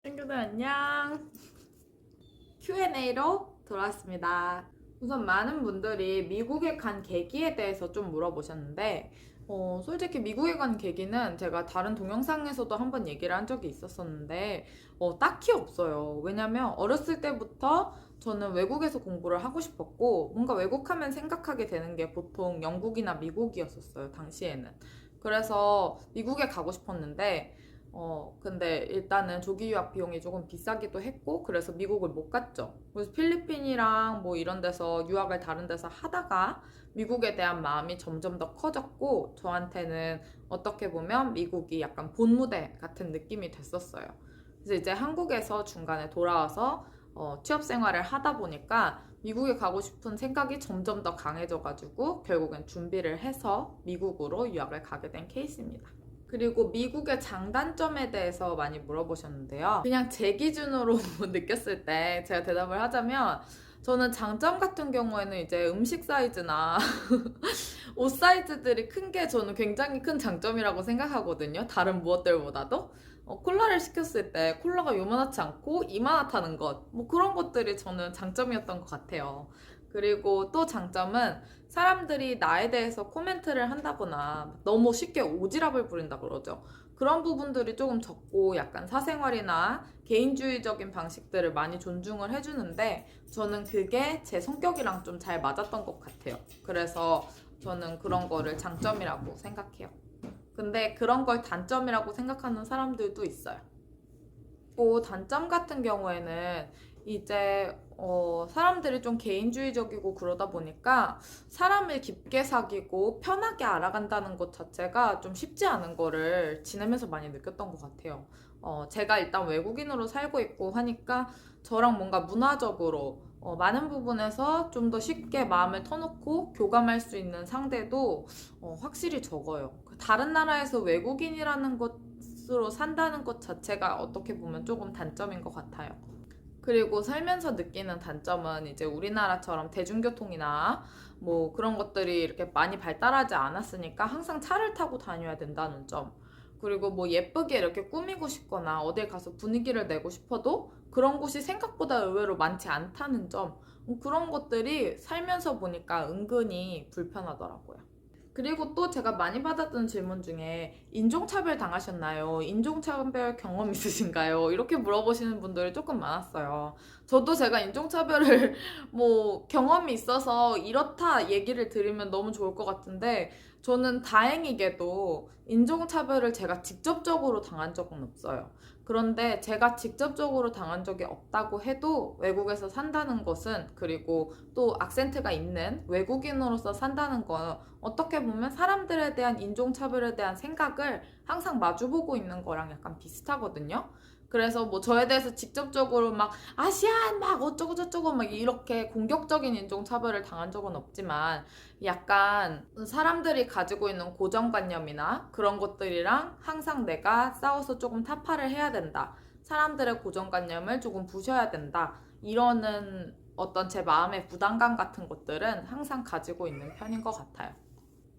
친구들 안녕. Q&A로 돌아왔습니다. 우선 많은 분들이 미국에 간 계기에 대해서 좀 물어보셨는데 솔직히 미국에 간 계기는 제가 다른 동영상에서도 한번 얘기를 한 적이 있었었는데 딱히 없어요. 왜냐면 어렸을 때부터 저는 외국에서 공부를 하고 싶었고 뭔가 외국하면 생각하게 되는 게 보통 영국이나 미국이었었어요, 당시에는. 그래서 미국에 가고 싶었는데 근데 일단은 조기 유학 비용이 조금 비싸기도 했고, 그래서 미국을 못 갔죠. 그래서 필리핀이랑 뭐 이런 데서 유학을 다른 데서 하다가 미국에 대한 마음이 점점 더 커졌고, 저한테는 어떻게 보면 미국이 약간 본무대 같은 느낌이 됐었어요. 그래서 이제 한국에서 중간에 돌아와서 취업 생활을 하다 보니까 미국에 가고 싶은 생각이 점점 더 강해져가지고 결국엔 준비를 해서 미국으로 유학을 가게 된 케이스입니다. 그리고 미국의 장단점에 대해서 많이 물어보셨는데요. 그냥 제 기준으로 느꼈을 때 제가 대답을 하자면 저는 장점 같은 경우에는 이제 음식 사이즈나 옷 사이즈들이 큰 게 저는 굉장히 큰 장점이라고 생각하거든요. 다른 무엇들보다도. 콜라를 시켰을 때 콜라가 요만하지 않고 이만하다는 것, 뭐 그런 것들이 저는 장점이었던 것 같아요. 그리고 또 장점은 사람들이 나에 대해서 코멘트를 한다거나 너무 쉽게 오지랖을 부린다 그러죠. 그런 부분들이 조금 적고 약간 사생활이나 개인주의적인 방식들을 많이 존중을 해주는데 저는 그게 제 성격이랑 좀 잘 맞았던 것 같아요. 그래서 저는 그런 거를 장점이라고 생각해요. 근데 그런 걸 단점이라고 생각하는 사람들도 있어요. 또 단점 같은 경우에는 이제 사람들이 좀 개인주의적이고 그러다 보니까 사람을 깊게 사귀고 편하게 알아간다는 것 자체가 좀 쉽지 않은 거를 지내면서 많이 느꼈던 것 같아요. 제가 일단 외국인으로 살고 있고 하니까 저랑 뭔가 문화적으로 많은 부분에서 좀 더 쉽게 마음을 터놓고 교감할 수 있는 상대도 확실히 적어요. 다른 나라에서 외국인이라는 것으로 산다는 것 자체가 어떻게 보면 조금 단점인 것 같아요. 그리고 살면서 느끼는 단점은 이제 우리나라처럼 대중교통이나 뭐 그런 것들이 이렇게 많이 발달하지 않았으니까 항상 차를 타고 다녀야 된다는 점. 그리고 뭐 예쁘게 이렇게 꾸미고 싶거나 어딜 가서 분위기를 내고 싶어도 그런 곳이 생각보다 의외로 많지 않다는 점. 그런 것들이 살면서 보니까 은근히 불편하더라고요. 그리고 또 제가 많이 받았던 질문 중에 인종차별 당하셨나요? 인종차별 경험 있으신가요? 이렇게 물어보시는 분들이 조금 많았어요. 저도 제가 인종차별을 뭐 경험이 있어서 이렇다 얘기를 드리면 너무 좋을 것 같은데 저는 다행히게도 인종차별을 제가 직접적으로 당한 적은 없어요. 그런데 제가 직접적으로 당한 적이 없다고 해도 외국에서 산다는 것은 그리고 또 악센트가 있는 외국인으로서 산다는 건 어떻게 보면 사람들에 대한 인종차별에 대한 생각을 항상 마주보고 있는 거랑 약간 비슷하거든요. 그래서 뭐 저에 대해서 직접적으로 막 아시안 막 어쩌고저쩌고 막 이렇게 공격적인 인종차별을 당한 적은 없지만 약간 사람들이 가지고 있는 고정관념이나 그런 것들이랑 항상 내가 싸워서 조금 타파를 해야 된다. 사람들의 고정관념을 조금 부셔야 된다. 이러는 어떤 제 마음의 부담감 같은 것들은 항상 가지고 있는 편인 것 같아요.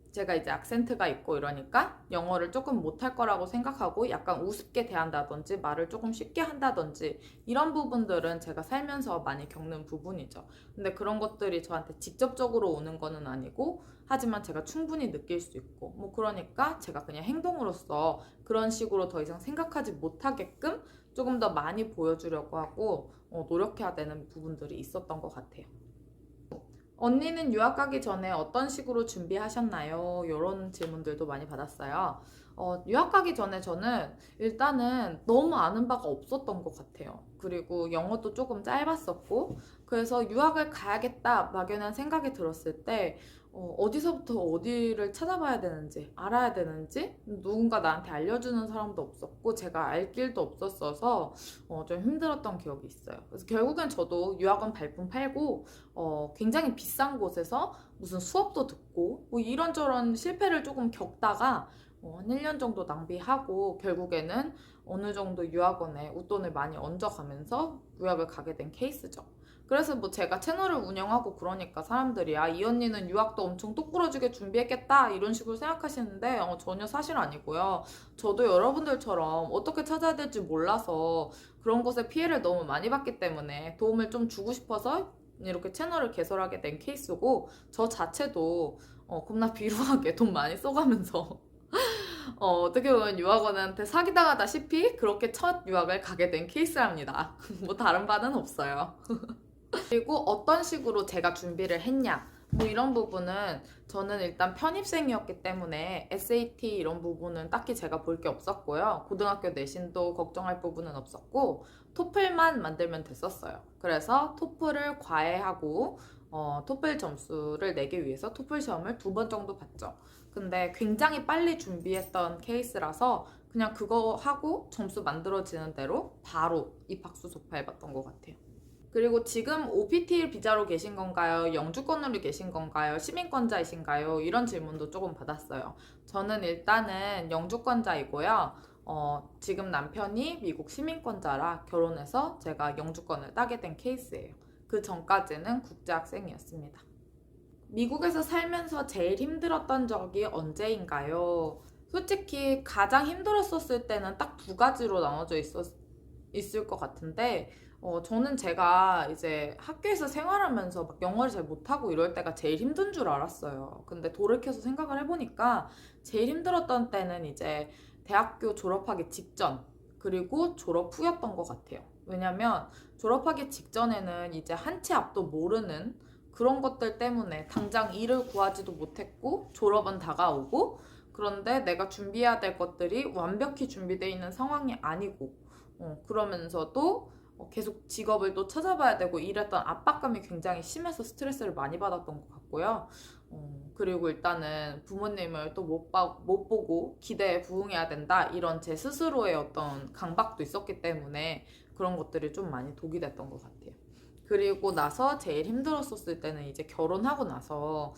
제가 이제 악센트가 있고 이러니까 영어를 조금 못할 거라고 생각하고 약간 우습게 대한다든지 말을 조금 쉽게 한다든지 이런 부분들은 제가 살면서 많이 겪는 부분이죠. 근데 그런 것들이 저한테 직접적으로 오는 거는 아니고 하지만 제가 충분히 느낄 수 있고 뭐 그러니까 제가 그냥 행동으로서 그런 식으로 더 이상 생각하지 못하게끔 조금 더 많이 보여주려고 하고 노력해야 되는 부분들이 있었던 것 같아요. 언니는 유학 가기 전에 어떤 식으로 준비하셨나요? 이런 질문들도 많이 받았어요. 유학 가기 전에 저는 일단은 너무 아는 바가 없었던 것 같아요. 그리고 영어도 조금 짧았었고, 그래서 유학을 가야겠다 막연한 생각이 들었을 때, 어디서부터 어디를 찾아봐야 되는지, 알아야 되는지, 누군가 나한테 알려주는 사람도 없었고, 제가 알 길도 없었어서 좀 힘들었던 기억이 있어요. 그래서 결국엔 저도 유학원 발품 팔고, 굉장히 비싼 곳에서 무슨 수업도 듣고 뭐 이런저런 실패를 조금 겪다가 한 1년 정도 낭비하고 결국에는 어느 정도 유학원에 웃돈을 많이 얹어가면서 유학을 가게 된 케이스죠. 그래서 뭐 제가 채널을 운영하고 그러니까 사람들이 이 언니는 유학도 엄청 똑부러지게 준비했겠다 이런 식으로 생각하시는데 전혀 사실 아니고요. 저도 여러분들처럼 어떻게 찾아야 될지 몰라서 그런 것에 피해를 너무 많이 봤기 때문에 도움을 좀 주고 싶어서 이렇게 채널을 개설하게 된 케이스고 저 자체도 겁나 비루하게 돈 많이 써가면서 어떻게 보면 유학원한테 사기당하다시피 그렇게 첫 유학을 가게 된 케이스랍니다. 뭐 다른 바는 없어요. 그리고 어떤 식으로 제가 준비를 했냐 뭐 이런 부분은 저는 일단 편입생이었기 때문에 SAT 이런 부분은 딱히 제가 볼 게 없었고요. 고등학교 내신도 걱정할 부분은 없었고 토플만 만들면 됐었어요. 그래서 토플을 과외하고 토플 점수를 내기 위해서 토플 시험을 2번 정도 봤죠. 근데 굉장히 빨리 준비했던 케이스라서 그냥 그거 하고 점수 만들어지는 대로 바로 입학수속 밟았던 것 같아요. 그리고 지금 OPT 비자로 계신 건가요? 영주권으로 계신 건가요? 시민권자이신가요? 이런 질문도 조금 받았어요. 저는 일단은 영주권자이고요. 지금 남편이 미국 시민권자라 결혼해서 제가 영주권을 따게 된 케이스예요. 그 전까지는 국제학생이었습니다. 미국에서 살면서 제일 힘들었던 적이 언제인가요? 솔직히 가장 힘들었었을 때는 딱 2가지로 나눠져 있을 것 같은데 저는 제가 이제 학교에서 생활하면서 막 영어를 잘 못하고 이럴 때가 제일 힘든 줄 알았어요. 근데 돌이켜서 생각을 해보니까 제일 힘들었던 때는 이제 대학교 졸업하기 직전 그리고 졸업 후였던 것 같아요. 왜냐면 졸업하기 직전에는 이제 한 치 앞도 모르는 그런 것들 때문에 당장 일을 구하지도 못했고 졸업은 다가오고 그런데 내가 준비해야 될 것들이 완벽히 준비되어 있는 상황이 아니고 그러면서도 계속 직업을 또 찾아봐야 되고 이랬던 압박감이 굉장히 심해서 스트레스를 많이 받았던 것 같고요. 그리고 일단은 부모님을 또 못 보고 기대에 부응해야 된다 이런 제 스스로의 어떤 강박도 있었기 때문에 그런 것들이 좀 많이 독이 됐던 것 같아요. 그리고 나서 제일 힘들었었을 때는 이제 결혼하고 나서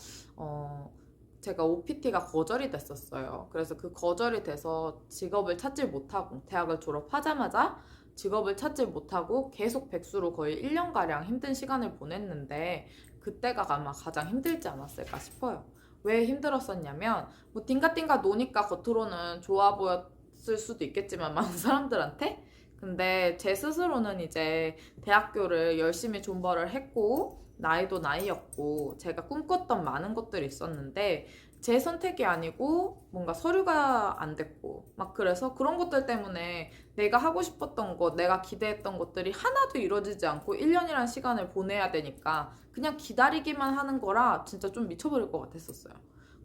제가 OPT가 거절이 됐었어요. 그래서 그 거절이 돼서 직업을 찾질 못하고 대학을 졸업하자마자 직업을 찾질 못하고 계속 백수로 거의 1년가량 힘든 시간을 보냈는데 그때가 아마 가장 힘들지 않았을까 싶어요. 왜 힘들었었냐면 뭐 띵가띵가 노니까 겉으로는 좋아 보였을 수도 있겠지만 많은 사람들한테 근데 제 스스로는 이제 대학교를 열심히 존버를 했고 나이도 나이였고 제가 꿈꿨던 많은 것들이 있었는데 제 선택이 아니고 뭔가 서류가 안 됐고 막 그래서 그런 것들 때문에 내가 하고 싶었던 것, 내가 기대했던 것들이 하나도 이루어지지 않고 1년이란 시간을 보내야 되니까 그냥 기다리기만 하는 거라 진짜 좀 미쳐버릴 것 같았었어요.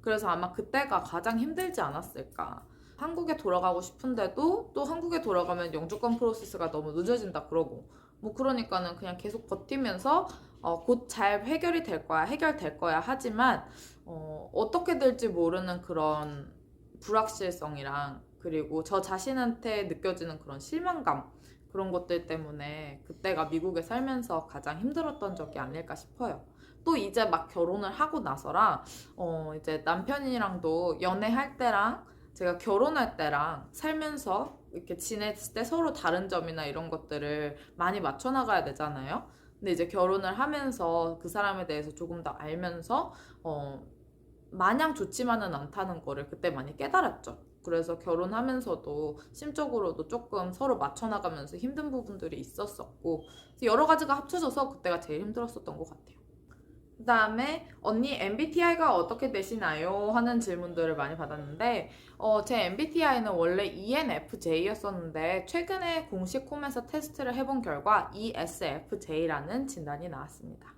그래서 아마 그때가 가장 힘들지 않았을까. 한국에 돌아가고 싶은데도 또 한국에 돌아가면 영주권 프로세스가 너무 늦어진다 그러고 뭐 그러니까는 그냥 계속 버티면서 곧 잘 해결이 될 거야 해결될 거야 하지만 어떻게 될지 모르는 그런 불확실성이랑 그리고 저 자신한테 느껴지는 그런 실망감 그런 것들 때문에 그때가 미국에 살면서 가장 힘들었던 적이 아닐까 싶어요. 또 이제 막 결혼을 하고 나서라 이제 남편이랑도 연애할 때랑 제가 결혼할 때랑 살면서 이렇게 지냈을 때 서로 다른 점이나 이런 것들을 많이 맞춰 나가야 되잖아요. 근데 이제 결혼을 하면서 그 사람에 대해서 조금 더 알면서 마냥 좋지만은 않다는 거를 그때 많이 깨달았죠. 그래서 결혼하면서도 심적으로도 조금 서로 맞춰 나가면서 힘든 부분들이 있었었고 여러 가지가 합쳐져서 그때가 제일 힘들었었던 것 같아요. 그 다음에 언니 MBTI가 어떻게 되시나요? 하는 질문들을 많이 받았는데 제 MBTI는 원래 ENFJ였었는데 최근에 공식 홈에서 테스트를 해본 결과 ESFJ라는 진단이 나왔습니다.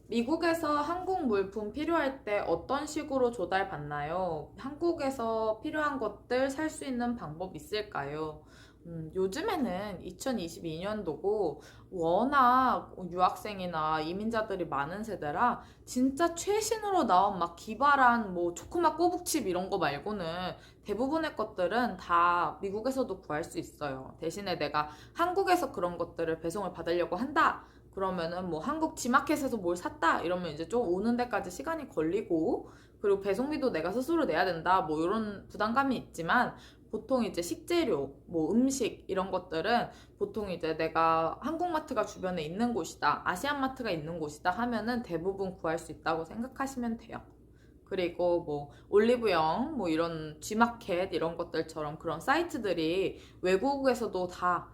미국에서 한국 물품 필요할 때 어떤 식으로 조달받나요? 한국에서 필요한 것들 살 수 있는 방법 있을까요? 요즘에는 2022년도고 워낙 유학생이나 이민자들이 많은 세대라 진짜 최신으로 나온 막 기발한 뭐 초코맛 꼬북칩 이런 거 말고는 대부분의 것들은 다 미국에서도 구할 수 있어요. 대신에 내가 한국에서 그런 것들을 배송을 받으려고 한다. 그러면은 뭐 한국 지마켓에서 뭘 샀다 이러면 이제 좀 오는 데까지 시간이 걸리고, 그리고 배송비도 내가 스스로 내야 된다 뭐 이런 부담감이 있지만, 보통 이제 식재료, 뭐 음식 이런 것들은 보통 이제 내가 한국마트가 주변에 있는 곳이다, 아시안마트가 있는 곳이다 하면은 대부분 구할 수 있다고 생각하시면 돼요. 그리고 뭐 올리브영, 뭐 이런 G마켓 이런 것들처럼 그런 사이트들이 외국에서도 다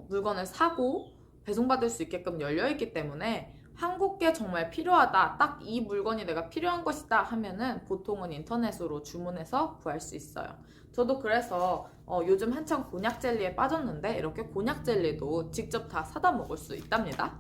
물건을 사고 배송받을 수 있게끔 열려있기 때문에, 한국계 정말 필요하다, 딱 이 물건이 내가 필요한 것이다 하면은 보통은 인터넷으로 주문해서 구할 수 있어요. 저도 그래서 요즘 한창 곤약 젤리에 빠졌는데, 이렇게 곤약 젤리도 직접 다 사다 먹을 수 있답니다.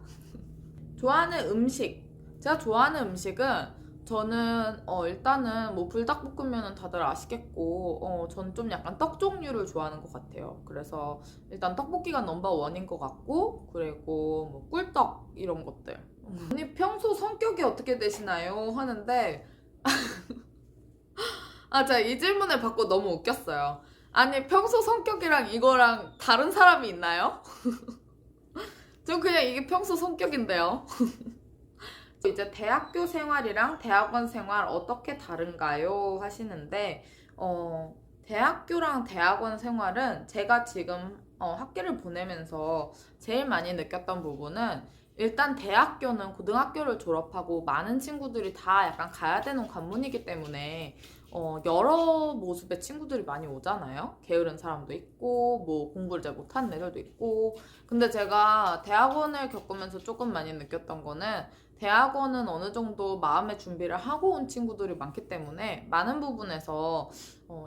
좋아하는 음식. 제가 좋아하는 음식은, 저는 일단은 뭐 불닭볶음면은 다들 아시겠고, 전 좀 약간 떡 종류를 좋아하는 것 같아요. 그래서 일단 떡볶이가 넘버 원인 것 같고, 그리고 뭐 꿀떡 이런 것들. 언니 평소 성격이 어떻게 되시나요? 하는데, 제가 이 질문을 받고 너무 웃겼어요. 아니, 평소 성격이랑 이거랑 다른 사람이 있나요? 저 그냥 이게 평소 성격인데요. 이제 대학교 생활이랑 대학원 생활 어떻게 다른가요? 하시는데, 대학교랑 대학원 생활은 제가 지금 학기를 보내면서 제일 많이 느꼈던 부분은, 일단 대학교는 고등학교를 졸업하고 많은 친구들이 다 약간 가야 되는 관문이기 때문에 여러 모습의 친구들이 많이 오잖아요. 게으른 사람도 있고, 뭐 공부를 잘 못하는 애들도 있고. 근데 제가 대학원을 겪으면서 조금 많이 느꼈던 거는, 대학원은 어느 정도 마음의 준비를 하고 온 친구들이 많기 때문에 많은 부분에서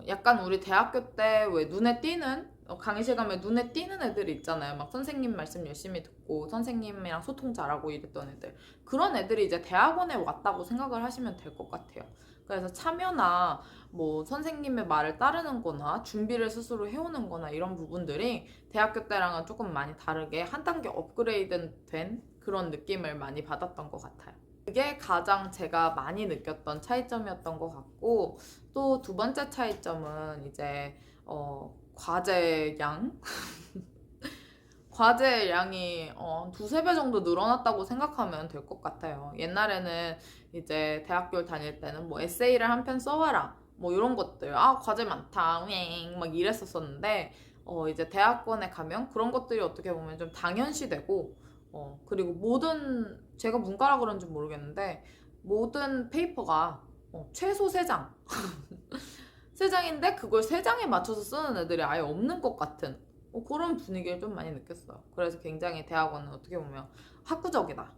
약간 우리 대학교 때 왜 눈에 띄는, 강의실 가면 눈에 띄는 애들이 있잖아요. 막 선생님 말씀 열심히 듣고 선생님이랑 소통 잘하고 이랬던 애들. 그런 애들이 이제 대학원에 왔다고 생각을 하시면 될 것 같아요. 그래서 참여나 뭐 선생님의 말을 따르는 거나 준비를 스스로 해오는 거나 이런 부분들이 대학교 때랑은 조금 많이 다르게 한 단계 업그레이드 된 그런 느낌을 많이 받았던 것 같아요. 그게 가장 제가 많이 느꼈던 차이점이었던 것 같고, 또 두 번째 차이점은 이제 과제 양? 과제 양이 두세 배 정도 늘어났다고 생각하면 될 것 같아요. 옛날에는 이제 대학교를 다닐 때는 뭐 에세이를 한 편 써와라, 뭐 이런 것들, 과제 많다, 막 이랬었었는데, 이제 대학원에 가면 그런 것들이 어떻게 보면 좀 당연시되고, 그리고 모든, 제가 문과라 그런지 모르겠는데, 모든 페이퍼가 최소 3장. 3장인데 그걸 3장에 맞춰서 쓰는 애들이 아예 없는 것 같은 그런 분위기를 좀 많이 느꼈어요. 그래서 굉장히 대학원은 어떻게 보면 학구적이다.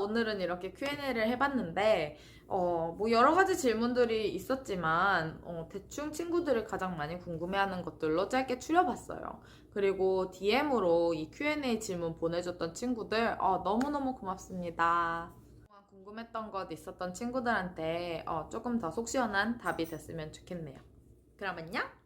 오늘은 이렇게 Q&A를 해봤는데, 뭐 여러 가지 질문들이 있었지만, 대충 친구들이 가장 많이 궁금해하는 것들로 짧게 추려봤어요. 그리고 DM으로 이 Q&A 질문 보내줬던 친구들, 너무너무 고맙습니다. 궁금했던 것 있었던 친구들한테 조금 더 속 시원한 답이 됐으면 좋겠네요. 그럼 안녕!